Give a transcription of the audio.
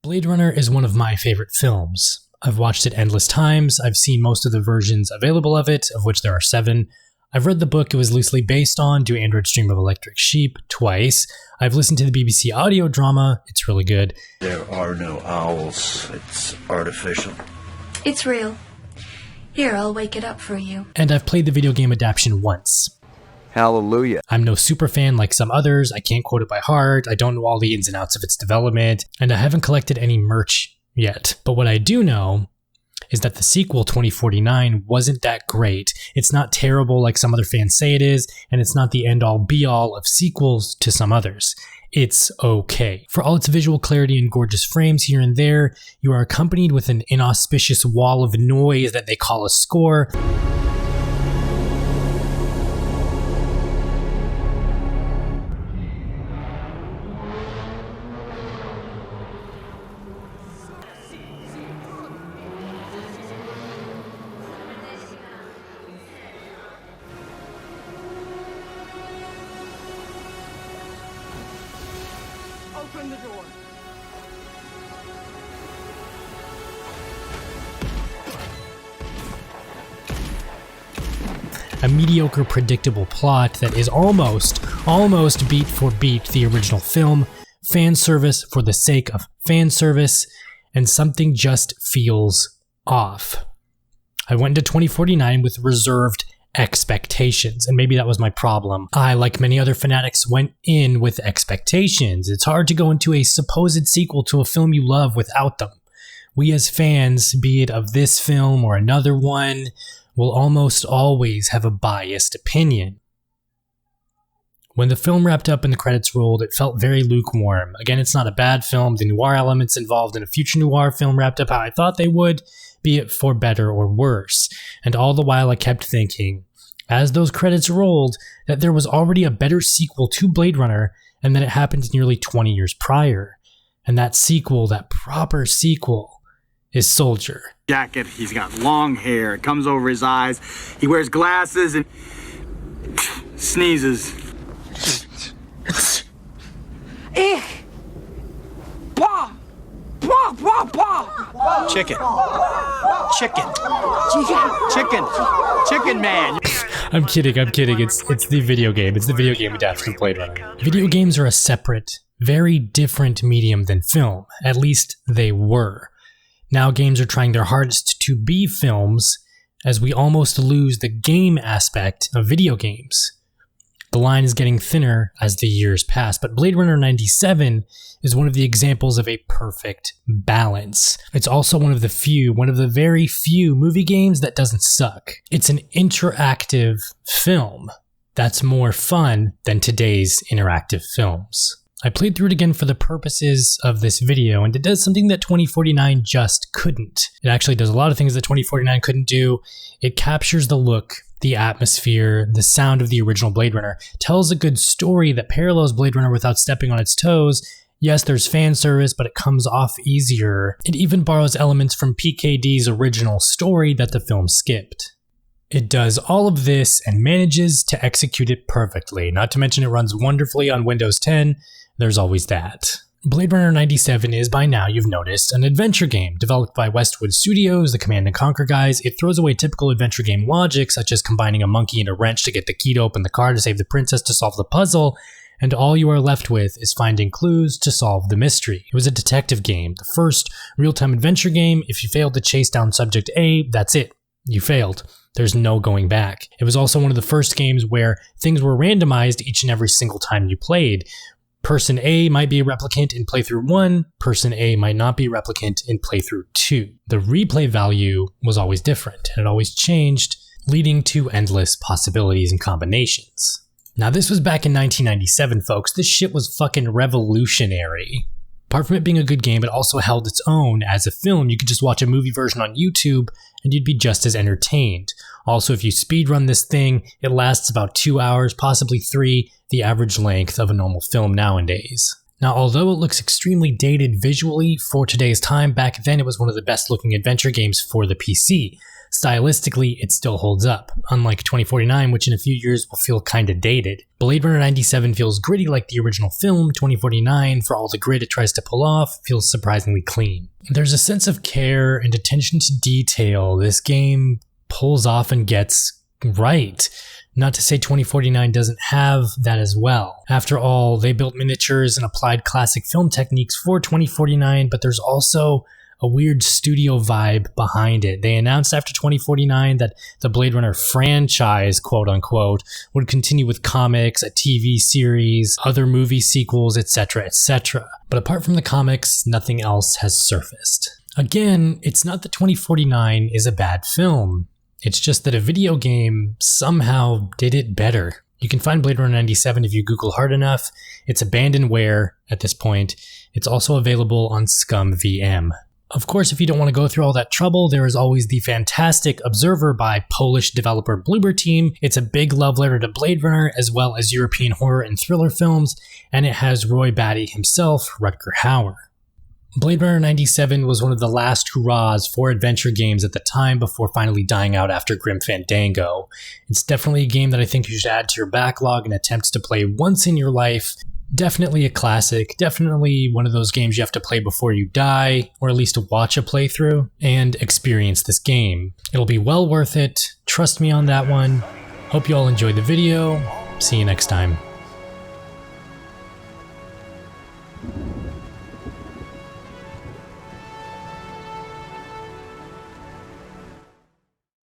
Blade Runner is one of my favorite films. I've watched it endless times, I've seen most of the versions available of it, of which there are 7. I've read the book it was loosely based on, Do Androids Dream of Electric Sheep, twice. I've listened to the BBC audio drama, it's really good. There are no owls, it's artificial. It's real. Here, I'll wake it up for you. And I've played the video game adaptation once. Hallelujah. I'm no super fan like some others, I can't quote it by heart, I don't know all the ins and outs of its development, and I haven't collected any merch yet. But what I do know is that the sequel, 2049, wasn't that great. It's not terrible like some other fans say it is, and it's not the end-all be-all of sequels to some others. It's okay. For all its visual clarity and gorgeous frames here and there, you are accompanied with an inauspicious wall of noise that they call a score. Open the door. A mediocre, predictable plot that is almost beat for beat the original film, fan service for the sake of fan service, and something just feels off. I went into 2049 with reserved expectations, and maybe that was my problem. I, like many other fanatics, went in with expectations. It's hard to go into a supposed sequel to a film you love without them. We as fans, be it of this film or another one, will almost always have a biased opinion. When the film wrapped up and the credits rolled, it felt very lukewarm. Again, it's not a bad film. The noir elements involved in a future noir film wrapped up how I thought they would, be it for better or worse. And all the while I kept thinking, as those credits rolled, that there was already a better sequel to Blade Runner and that it happened nearly 20 years prior. And that sequel, that proper sequel, is Soldier. Jacket, he's got long hair, it comes over his eyes, he wears glasses and sneezes. Chicken man. I'm kidding. It's the video game. It's the video game adaptation of Blade Runner. Video games are a separate, very different medium than film. At least they were. Now games are trying their hardest to be films, as we almost lose the game aspect of video games. The line is getting thinner as the years pass, but Blade Runner 97 is one of the examples of a perfect balance. It's also one of the very few movie games that doesn't suck. It's an interactive film that's more fun than today's interactive films. I played through it again for the purposes of this video, and it does something that 2049 just couldn't. It actually does a lot of things that 2049 couldn't do. It captures the look, the atmosphere, the sound of the original Blade Runner, tells a good story that parallels Blade Runner without stepping on its toes. Yes, there's fan service, but it comes off easier. It even borrows elements from PKD's original story that the film skipped. It does all of this and manages to execute it perfectly, not to mention it runs wonderfully on Windows 10. There's always that. Blade Runner 97 is, by now you've noticed, an adventure game developed by Westwood Studios, the Command & Conquer guys. It throws away typical adventure game logic, such as combining a monkey and a wrench to get the key to open the car to save the princess to solve the puzzle, and all you are left with is finding clues to solve the mystery. It was a detective game, the first real-time adventure game. If you failed to chase down subject A, that's it. You failed. There's no going back. It was also one of the first games where things were randomized each and every single time you played. Person A might be a replicant in playthrough 1, person A might not be a replicant in playthrough 2. The replay value was always different, and it always changed, leading to endless possibilities and combinations. Now this was back in 1997, folks. This shit was fucking revolutionary. Apart from it being a good game, it also held its own as a film. You could just watch a movie version on YouTube and you'd be just as entertained. Also, if you speedrun this thing, it lasts about 2 hours, possibly 3, the average length of a normal film nowadays. Now, although it looks extremely dated visually for today's time, back then it was one of the best looking adventure games for the PC. stylistically it still holds up, unlike 2049, which in a few years will feel kinda dated. Blade Runner 97 feels gritty like the original film. 2049, for all the grit it tries to pull off, feels surprisingly clean. There's a sense of care and attention to detail this game pulls off and gets right. Not to say 2049 doesn't have that as well. After all, they built miniatures and applied classic film techniques for 2049, but there's also a weird studio vibe behind it. They announced after 2049 that the Blade Runner franchise, quote unquote, would continue with comics, a TV series, other movie sequels, etc., etc. But apart from the comics, nothing else has surfaced. Again, it's not that 2049 is a bad film. It's just that a video game somehow did it better. You can find Blade Runner 97 if you Google hard enough. It's abandonware at this point. It's also available on Scum VM. Of course, if you don't want to go through all that trouble, there is always the fantastic Observer by Polish developer Bloober Team. It's a big love letter to Blade Runner, as well as European horror and thriller films, and it has Roy Batty himself, Rutger Hauer. Blade Runner 97 was one of the last hurrahs for adventure games at the time before finally dying out after Grim Fandango. It's definitely a game that I think you should add to your backlog and attempt to play once in your life. Definitely a classic, definitely one of those games you have to play before you die, or at least watch a playthrough, and experience this game. It'll be well worth it, trust me on that one. Hope you all enjoyed the video, see you next time.